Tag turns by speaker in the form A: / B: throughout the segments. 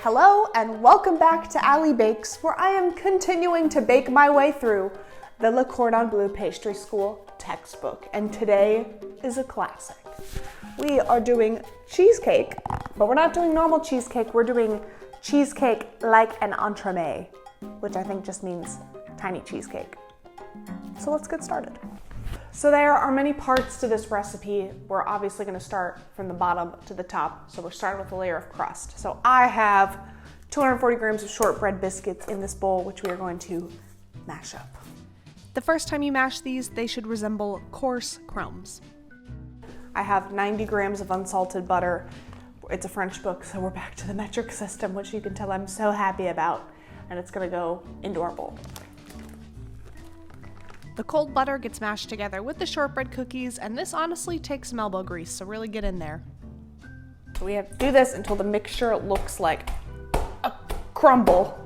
A: Hello and welcome back to Allie Bakes, where I am continuing to bake my way through the Le Cordon Bleu Pastry School textbook, and today is a classic. We are doing cheesecake, but we're not doing normal cheesecake, we're doing cheesecake like an entremet, which I think just means tiny cheesecake. So let's get started. So there are many parts to this recipe. We're obviously going to start from the bottom to the top. So we're starting with a layer of crust. So I have 240 grams of shortbread biscuits in this bowl, which we are going to mash up.
B: The first time you mash these, they should resemble coarse crumbs.
A: I have 90 grams of unsalted butter. It's a French book, so we're back to the metric system, which you can tell I'm so happy about. And it's going to go into our bowl.
B: The cold butter gets mashed together with the shortbread cookies, and this honestly takes some elbow grease, so really get in there.
A: We have to do this until the mixture looks like a crumble.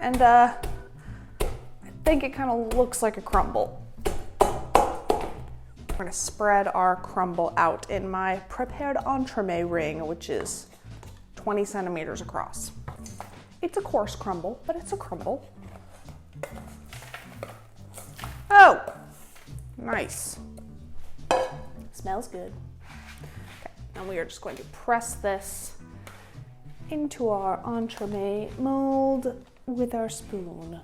A: And I think it kind of looks like a crumble. We're gonna spread our crumble out in my prepared entremet ring, which is 20 centimeters across. It's a coarse crumble, but it's a crumble. Oh, nice. Smells good. Okay, and we are just going to press this into our entremet mold with our spoon.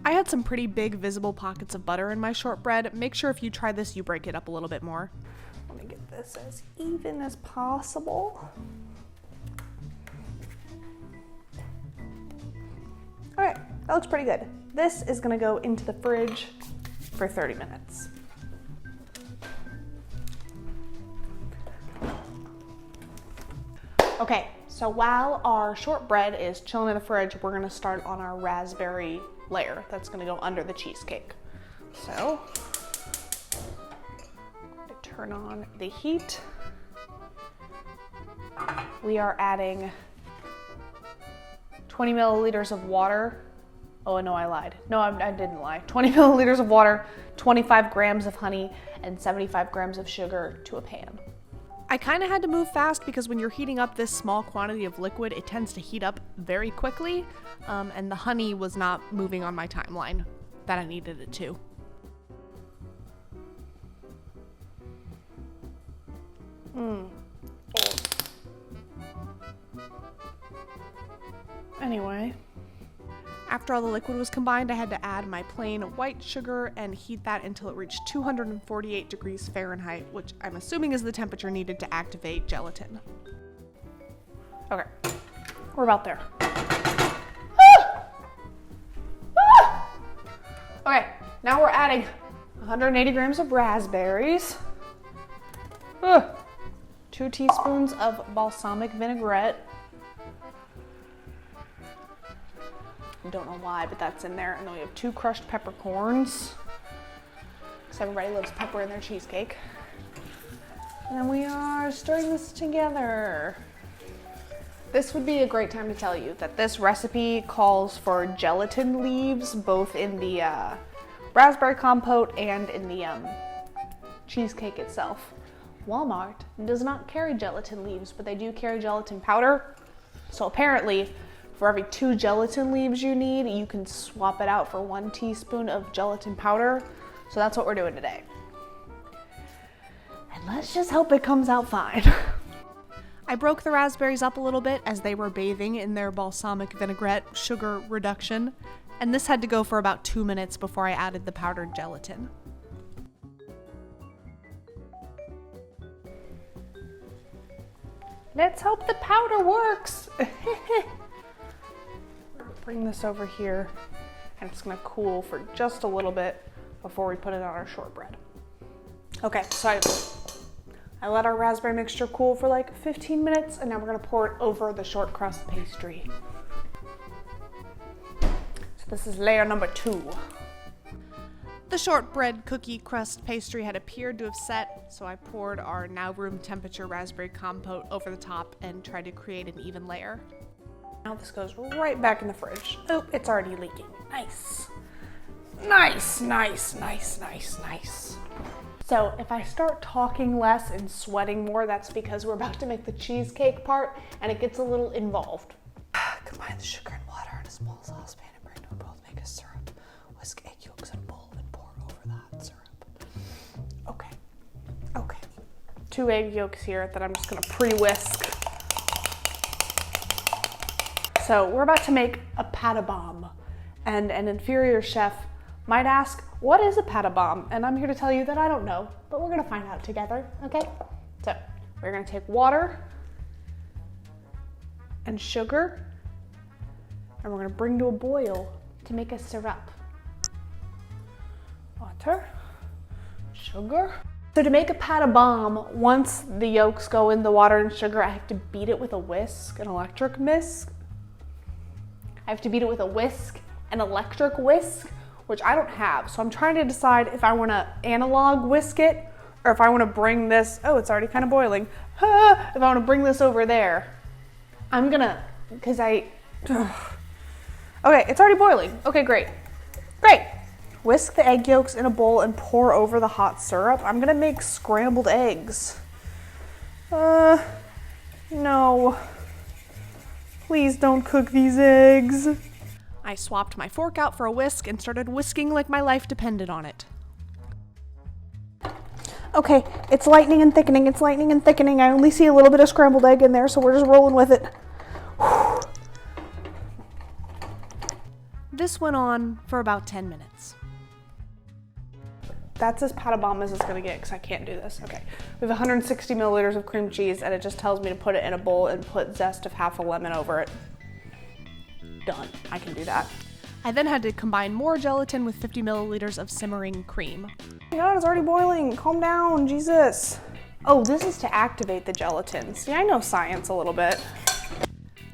B: I had some pretty big visible pockets of butter in my shortbread. Make sure if you try this, you break it up a little bit more.
A: Let me get this as even as possible. All right, that looks pretty good. This is gonna go into the fridge for 30 minutes. Okay, so while our shortbread is chilling in the fridge, we're gonna start on our raspberry layer that's gonna go under the cheesecake. So, turn on the heat. We are adding 20 milliliters of water. Oh no, I lied. No, I didn't lie. 20 milliliters of water, 25 grams of honey, and 75 grams of sugar to a pan.
B: I kind of had to move fast because when you're heating up this small quantity of liquid, it tends to heat up very quickly, and the honey was not moving on my timeline that I needed it to.
A: Anyway.
B: After all the liquid was combined, I had to add my plain white sugar and heat that until it reached 248 degrees Fahrenheit, which I'm assuming is the temperature needed to activate gelatin.
A: Okay, we're about there. Okay, now we're adding 180 grams of raspberries, 2 teaspoons of balsamic vinaigrette. I don't know why, but that's in there. And then we have 2 crushed peppercorns, because everybody loves pepper in their cheesecake. And then we are stirring this together. This would be a great time to tell you that this recipe calls for gelatin leaves, both in the raspberry compote and in the cheesecake itself. Walmart does not carry gelatin leaves, but they do carry gelatin powder. So apparently, for every 2 gelatin leaves you need, you can swap it out for 1 teaspoon of gelatin powder. So that's what we're doing today. And let's just hope it comes out fine.
B: I broke the raspberries up a little bit as they were bathing in their balsamic vinaigrette sugar reduction, and this had to go for about 2 minutes before I added the powdered gelatin.
A: Let's hope the powder works. Bring this over here, and it's gonna cool for just a little bit before we put it on our shortbread. Okay, so I let our raspberry mixture cool for like 15 minutes, and now we're gonna pour it over the short crust pastry. So this is layer number 2.
B: The shortbread cookie crust pastry had appeared to have set, so I poured our now room temperature raspberry compote over the top and tried to create an even layer.
A: Now this goes right back in the fridge. Oh, it's already leaking. Nice. Nice, nice, nice, nice, nice. So if I start talking less and sweating more, that's because we're about to make the cheesecake part and it gets a little involved. with sugar and water in a small saucepan and bring to a boil to make a syrup. Whisk egg yolks in a bowl and pour over that syrup. Okay. 2 egg yolks here that I'm just gonna pre-whisk. So we're about to make a pâte bombe, and an inferior chef might ask, what is a pâte bombe? And I'm here to tell you that I don't know, but we're gonna find out together, okay? So we're gonna take water and sugar, and we're gonna bring to a boil to make a syrup. Water, sugar. So to make a pâte bombe, once the yolks go in the water and sugar, I have to beat it with a whisk, an electric whisk. Which I don't have. So I'm trying to decide if I wanna analog whisk it or if I wanna bring this, oh, it's already kind of boiling. If I wanna bring this over there. I'm gonna, okay, it's already boiling. Okay, great. Whisk the egg yolks in a bowl and pour over the hot syrup. I'm gonna make scrambled eggs. No. Please don't cook these eggs.
B: I swapped my fork out for a whisk and started whisking like my life depended on it.
A: Okay, it's lightening and thickening. I only see a little bit of scrambled egg in there, so we're just rolling with it.
B: This went on for about 10 minutes.
A: That's as pâte bombe as it's gonna get because I can't do this. Okay, we have 160 milliliters of cream cheese and it just tells me to put it in a bowl and put zest of half a lemon over it. Done, I can do that.
B: I then had to combine more gelatin with 50 milliliters of simmering cream.
A: Oh my God, it's already boiling. Calm down, Jesus. Oh, this is to activate the gelatin. See, I know science a little bit.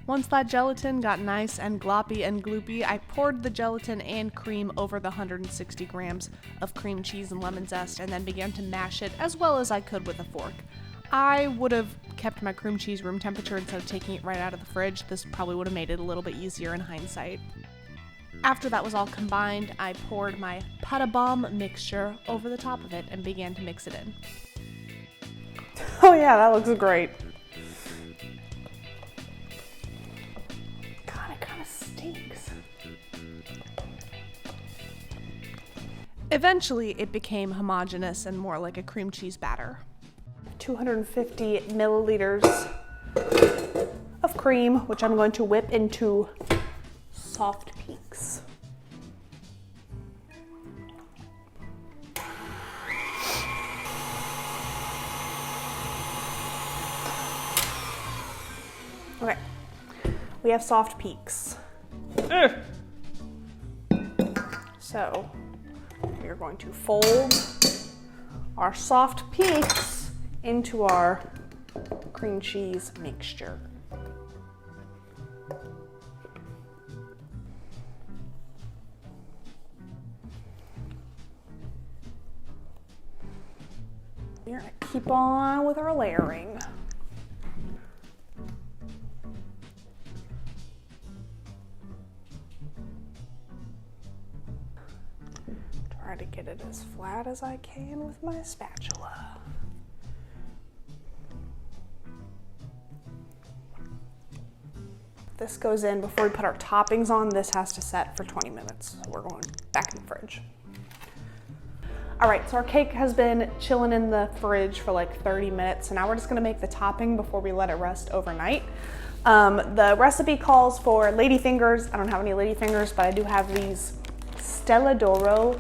B: Once that gelatin got nice and gloppy and gloopy, I poured the gelatin and cream over the 160 grams of cream cheese and lemon zest and then began to mash it as well as I could with a fork. I would have kept my cream cheese room temperature instead of taking it right out of the fridge. This probably would have made it a little bit easier in hindsight. After that was all combined, I poured my pâte bombe mixture over the top of it and began to mix it in.
A: Oh yeah, that looks great. God, it kind of stinks.
B: Eventually, it became homogeneous and more like a cream cheese batter.
A: 250 milliliters of cream, which I'm going to whip into soft peaks. Okay, we have soft peaks. So we are going to fold our soft peaks into our cream cheese mixture. We're gonna keep on with our layering. Try to get it as flat as I can with my spatula. This goes in before we put our toppings on. This has to set for 20 minutes. So we're going back in the fridge. All right, so our cake has been chilling in the fridge for like 30 minutes. So now we're just gonna make the topping before we let it rest overnight. The recipe calls for ladyfingers. I don't have any ladyfingers, but I do have these Stella d'Oro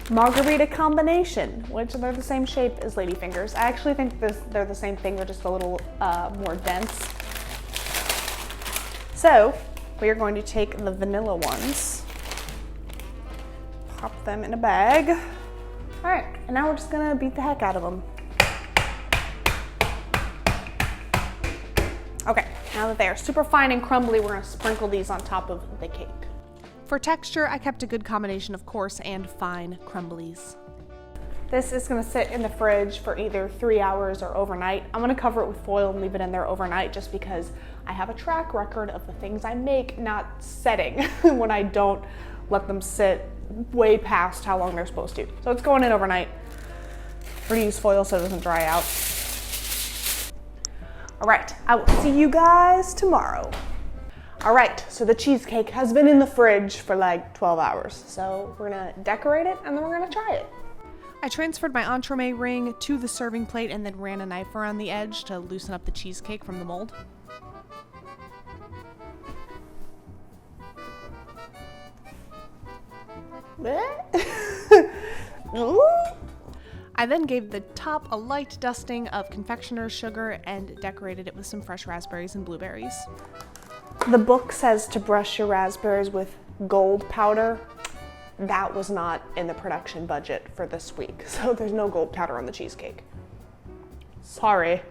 A: margarita combination, which they're the same shape as ladyfingers. I actually think they're the same thing, they're just a little more dense. So we are going to take the vanilla ones, pop them in a bag. All right, and now we're just gonna beat the heck out of them. Okay, now that they are super fine and crumbly, we're gonna sprinkle these on top of the cake.
B: For texture, I kept a good combination of coarse and fine crumblies.
A: This is gonna sit in the fridge for either 3 hours or overnight. I'm gonna cover it with foil and leave it in there overnight just because I have a track record of the things I make not setting when I don't let them sit way past how long they're supposed to. So it's going in overnight. We're gonna use foil so it doesn't dry out. All right, I will see you guys tomorrow. All right, so the cheesecake has been in the fridge for like 12 hours. So we're gonna decorate it and then we're gonna try it.
B: I transferred my entremet ring to the serving plate and then ran a knife around the edge to loosen up the cheesecake from the mold. I then gave the top a light dusting of confectioner's sugar and decorated it with some fresh raspberries and blueberries.
A: The book says to brush your raspberries with gold powder. That was not in the production budget for this week, so there's no gold powder on the cheesecake. Sorry.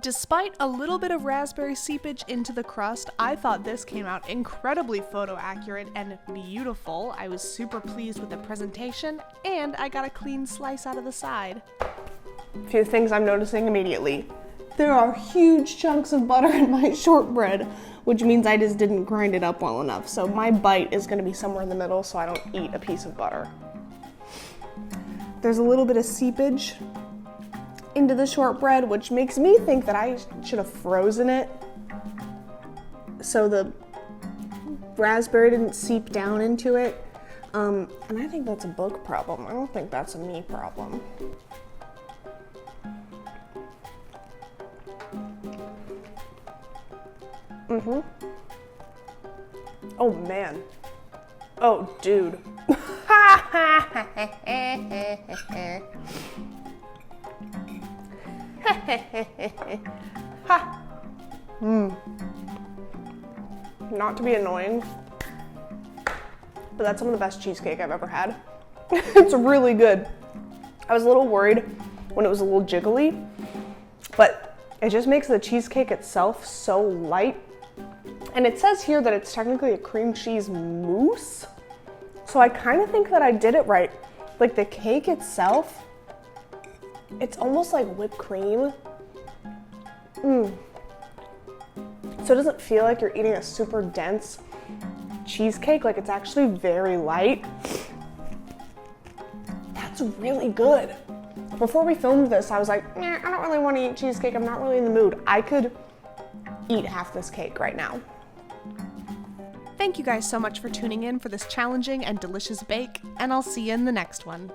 B: Despite a little bit of raspberry seepage into the crust, I thought this came out incredibly photo accurate and beautiful. I was super pleased with the presentation, and I got a clean slice out of the side.
A: A few things I'm noticing immediately. There are huge chunks of butter in my shortbread, which means I just didn't grind it up well enough. So my bite is gonna be somewhere in the middle so I don't eat a piece of butter. There's a little bit of seepage into the shortbread, which makes me think that I should have frozen it so the raspberry didn't seep down into it. And I think that's a book problem. I don't think that's a me problem. Oh man. Oh dude. Not to be annoying, but that's some of the best cheesecake I've ever had. It's really good. I was a little worried when it was a little jiggly, but it just makes the cheesecake itself so light. And it says here that it's technically a cream cheese mousse. So I kind of think that I did it right. Like the cake itself, it's almost like whipped cream. So it doesn't feel like you're eating a super dense cheesecake, like it's actually very light. That's really good. Before we filmed this, I was like, I don't really want to eat cheesecake. I'm not really in the mood. I could eat half this cake right now.
B: Thank you guys so much for tuning in for this challenging and delicious bake, and I'll see you in the next one.